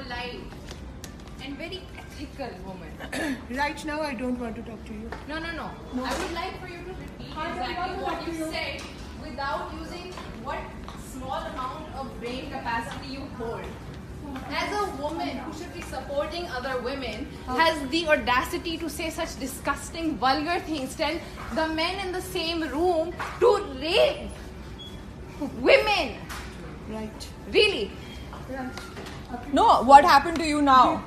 polite, and very ethical woman. Right now, I don't want to talk to you. No. I would like for you to repeat exactly what you said without using what small amount of brain capacity you hold. As a woman who should be supporting other women, has the audacity to say such disgusting, vulgar things, tell the men in the same room to rape women. Right. Really? No, what happened to you now?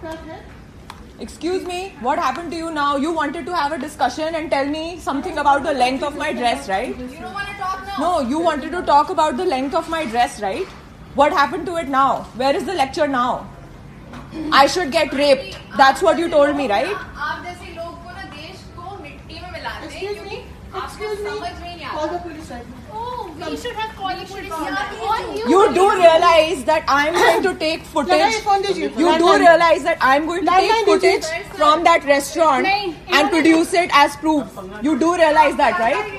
Excuse me, what happened to you now? You wanted to have a discussion and tell me something about the length of my dress, right? You don't want to talk now? No, you wanted to talk about the length of my dress, right? What happened to it now? Where is the lecture now? I should get raped. That's what you told me, right? आप जैसे लोग को ना देश को मिट्टी में मिलाते हैं Excuse क्योंकि me. आपको Excuse me. समझ में नहीं Call आता. the police right now. Oh, we should have called the police on you. You do realize that I'm going to take लगाइए footage. phone दीजिए. You do realize that I'm going to Landline take footage दीजिए. from that restaurant and produce it as proof. You do realize that, right?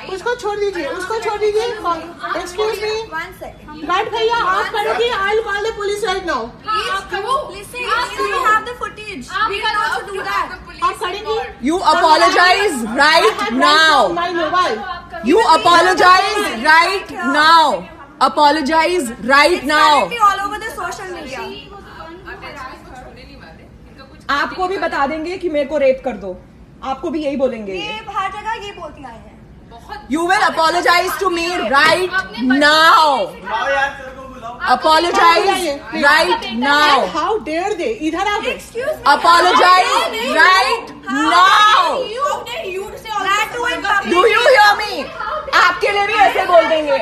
उसको छोड़ दीजिए. उसको छोड़ दीजिए. Excuse me. 1 second. बैठ भैया आप करोगे. I'll call the police right now. Listen, you have the footage. We can also do that. आप करेंगी. You apologize right now. My mobile. You apologize right now. Apologize right now. Currently all over the social media. आपको भी बता देंगे कि मेरे को rape कर दो. आपको भी यही बोलेंगे. ये हर जगह ये बोलती आई है. You will apologize to me right now. Apologize right now. How dare they? इधर आओ. Excuse me. Apologize right now. How dare you say all that to in public? Do you hear me? आपके लिए भी ऐसे बोल देंगे.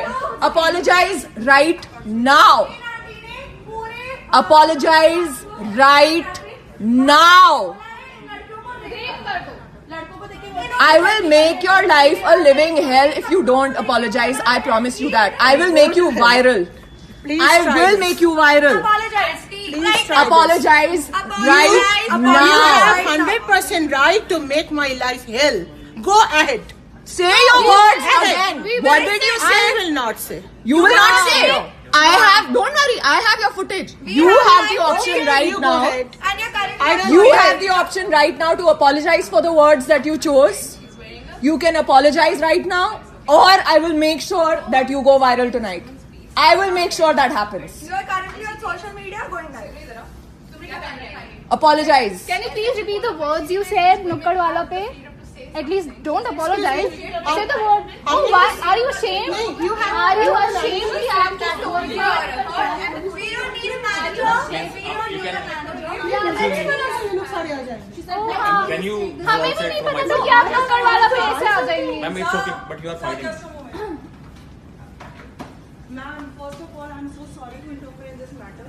Apologize right now. Apologize right now. I will make your life a living hell if you don't apologize. I promise you that. I will make you viral. Please I try will this. make you viral. Apologize. Please try Apologize right You now. have 100% right to make my life hell. Go ahead. Say your words again. What did you I say? will not say. You will not say. I have. Don't worry. I have your footage. You have the option Okay, right you go now. ahead. And you're currently. I don't You know. have the option right now to apologize for the words that you chose. You can apologize right now, or I will make sure that you go viral tonight. I will make sure that happens. You are currently on social media going live. Apologize. Can you please repeat the words you said Nukkad wala pe? At least don't apologize. Say the word. Oh, why? Are you ashamed? Are you ashamed कि आपके story We don't need a manager. We don't need a manager. ये लोग सारे आ जाएंगे. Oh, हाँ. Can you go हमें भी outside नहीं for पता my था phone? कि आप नुक्कड़ वाला पे ऐसे आ जाएंगे. Ma'am, it's okay, but you are fighting. Ma'am, first of all, I'm so sorry to interfere in this matter.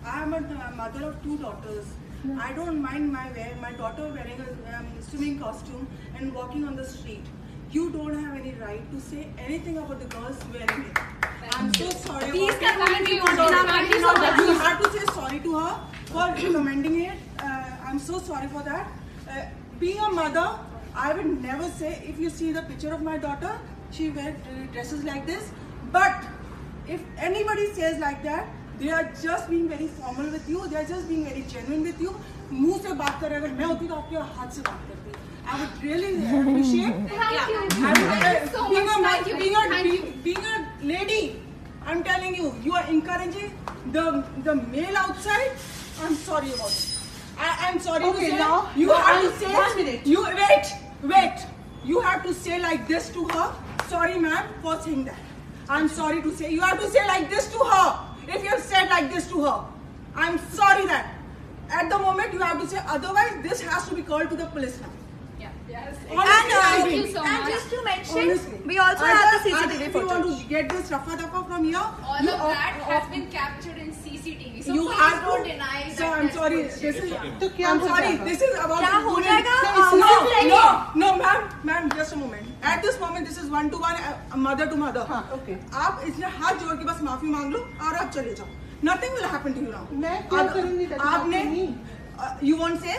I am a mother of 2 daughters. I don't mind my daughter wearing a swimming costume and walking on the street. You don't have any right to say anything about the girls wearing it. I'm so sorry. Please about it. You have to say sorry to her for commending it. I'm so sorry for that. Being a mother, I would never say, if you see the picture of my daughter, she wears dresses like this. But if anybody says like that, they are just being very formal with you. They are just being very genuine with you. मुंह से बात कर अगर मैं होती तो आपके हाथ से बात करती. I would really appreciate. Being a lady, I'm telling you, you are encouraging the male outside. I'm sorry about it. I'm sorry to Okay, say. now You have to say. 1 minute. You wait. You have to say like this to her. Sorry, ma'am, for saying that. I'm sorry to say. You have to say like this to her. If you have said like this to her, I'm sorry that. At the moment, you have to say. Otherwise, this has to be called to the police now. And just to mention, we also have the CCTV If you want footage. to get this rafa dafa from here, All you of that has been captured in CCTV. So you please have don't to deny that. So I'm sorry. This is. तो क्या I'm हो sorry. जाएगा? This is about. क्या हो women. जाएगा? No, ma'am, just a moment. At this moment, this is 1-to-1, mother to mother. हाँ, okay. आप इसलिए हाथ जोड़ के बस माफी मांग लो और आप चले जाओ. Nothing will happen to you now. मैं क्या करूँगी ताकि आपने आपने you won't say.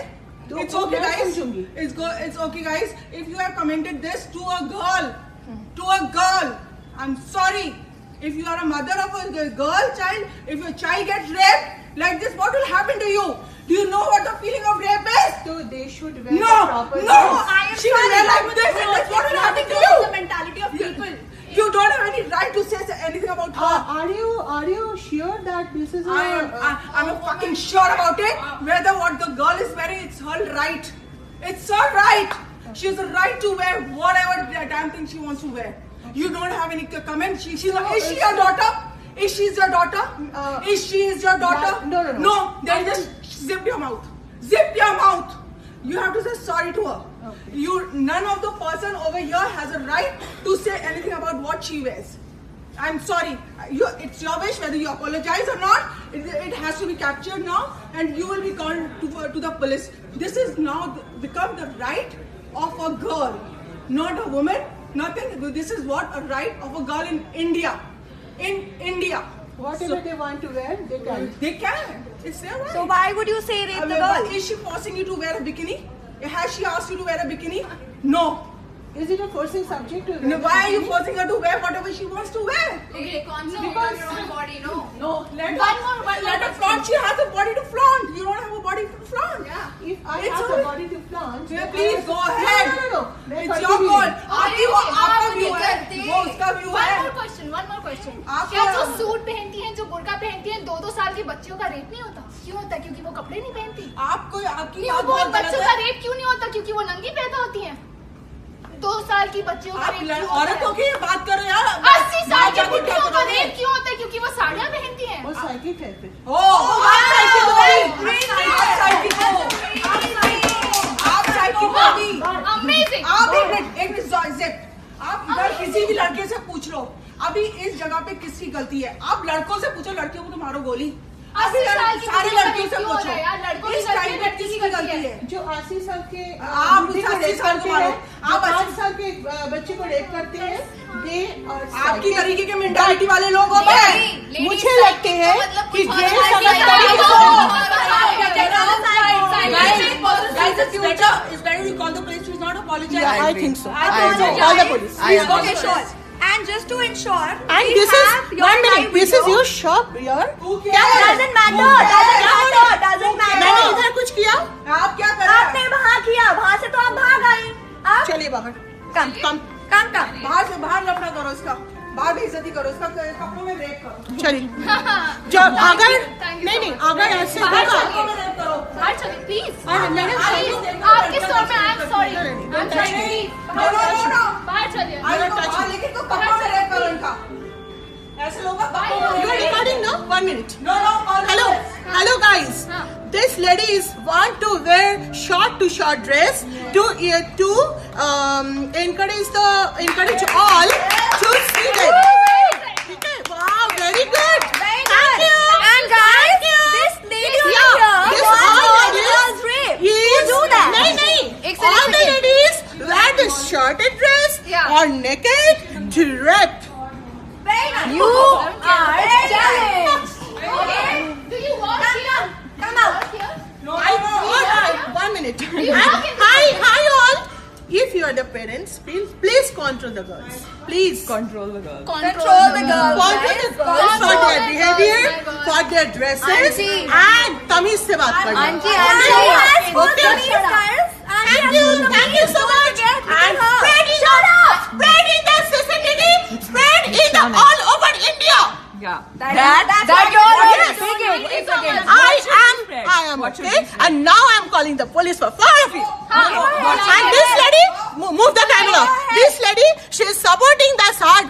तो It's okay, मैं guys. समझूंगी. It's okay, guys. If you have commented this to a girl, I'm sorry. If you are a mother of a girl child, if your child gets raped like this, what will happen to you? Do you know what the feeling of rape is? So they should wear No, proper no. dress. She will wear like this, and that's what will happen to you. The mentality of people. You don't have any right to say anything about her. Are you sure that this is I'm fucking sure about it. Whether what the girl is wearing, it's her right. It's her right. She has a right to wear whatever damn thing she wants to wear. You don't have any comment. Is she your daughter? Is she your daughter? Is she your daughter? No. No, then just zip your mouth. Zip your mouth. You have to say sorry to her. Okay. None of the person over here has a right to say anything about what she wears. I'm sorry. It's your wish whether you apologize or not. It has to be captured now, and you will be called to the police. This is now become the right of a girl, not a woman. Nothing. This is what a right of a girl in India. In India. whatever they want to wear, they can. They can. It's their right. So why would you say rape the girl? Is she forcing you to wear a bikini? Has she asked you to wear a bikini? No. Is it a forcing subject to wear? No, why are you forcing her to wear whatever she wants to wear? Okay, concentrate on your own body, no? No, let her flaunt. She has a body to flaunt. You don't have a body to flaunt. Yeah. If I It's have a- a body to flaunt, Yeah, please go ahead. No. It's your call. आपका view है, वो उसका view है. one more question. आप क्या क्या- जो suit पहनती हैं, जो बुर्का पहनती हैं, 2-2 साल की बच्चियों का रेप नहीं होता? क्यों होता है? क्योंकि वो कपड़े नहीं पहनती। आपको आपकी नहीं, बात वो बहुत बच्चों गलत का है. रेप क्यों नहीं होता? क्योंकि वो नंगी पैदा होती हैं। 2 साल की बच्चियों का आप रेप क्यों होता औरतों है? की बात करो यार. 80 साल बात की जाके क्या बुढ़ियों का करोगे? रेप क्यों होता है? क्योंकि वो साड़ियाँ पहनती हैं। वो साइकिक है फिर। Amazing. आप इधर किसी भी लड़के से पूछ लो, अभी इस जगह पे किसकी गलती है? आप लड़कों से पूछो, लड़कियों को तो मारो गोली. 80 साल की सारी बुढ़ियों का लड़कियों रेप से क्यों हो पूछो, रहा है यार? लड़कों की इस गलती टाइम है, पे लड़की किसकी की गलती गलती है? है? जो 80 साल के आप बुढ़े को 80 रेप साल करते को मारो. हैं, आप जो 5 80 साल के बच्चे को रेप करते हैं, they are आपकी psychic. तरीके के मेंटालिटी वाले लोग होते हैं. मुझे लगते हैं कि जे It's better you call the police. She's not apologizing. Yeah, I think so. Apologize. Call the police. Please, okay, sure. And just to ensure, And we this have is your 1 minute. live This video. is your shop, yaar. Doesn't matter. Doesn't मैंने matter. इधर कुछ किया? आप क्या कर रहे हैं? आपने वहाँ किया, वहाँ से तो आप भाग आई. आप चलिए बाहर. कम. बाहर से बाहर लफड़ा करो इसका, बाहर बेइज्जती करो इसका, कपड़ों में रेप करो. चलिए. जब अगर नहीं अगर ऐसे होगा, कपड़ों में रेप करो. बाहर चलिए, प्लीज। मैडम, आपके स्टोर में आई एम सॉरी। No. बाहर चलिए। लेकिन तो कपड़ों में रेप करो इनका. ऐसे लोग you are recording now? 1 minute. No, call the police. Hello guys. This ladies want to wear short to short dress to encourage all to see them. Okay, wow, very good. Thank you. And guys, this lady over Yeah, here this was all all ladies girls rape. Yes. You do that. नहीं. एक All the ladies wear the shorted dress Yeah. or naked direct. Very nice. You are challenged. Okay. Do you work here? Come out. Work here? No. 1 minute. You work in Hi all. If you are the parents, please control the girls. Please Control the girl. Control the girls. control guys. the girls for Control their the behavior, girls, my God. for their dresses, Auntie. and तमीज से बात करना. Auntie has full Okay. tamiz, guys. Thank you so much. And spread in the CCTV, spread in the all over India. Yeah. That you're Yes. speaking. It's again. I am What should okay, we say? and now I am calling the police for 4 of you. And this lady, move the camera. This lady, she is supporting the child.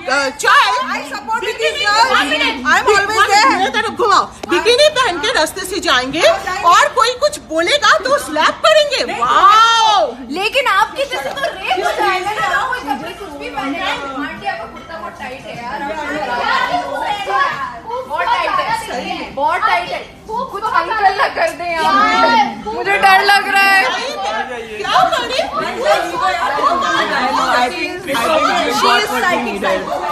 I support this girl. I'm always there. मेरे तरफ घुमाओ. Bikini पहन के रास्ते से जाएंगे और कोई कुछ बोलेगा तो स्लैप करेंगे. वाओ. लेकिन आपकी जैसे तो रेप हो जाएगा ना. कोई कपड़े कुछ भी पहने हैं, आंटी आपका कुर्ता बहुत टाइट है यार. बहुत टाइट है, बहुत टाइट है. कुछ अंकल ना कर दे यार. मुझे डर लग रहा है. क्या करें? I think she is psychic.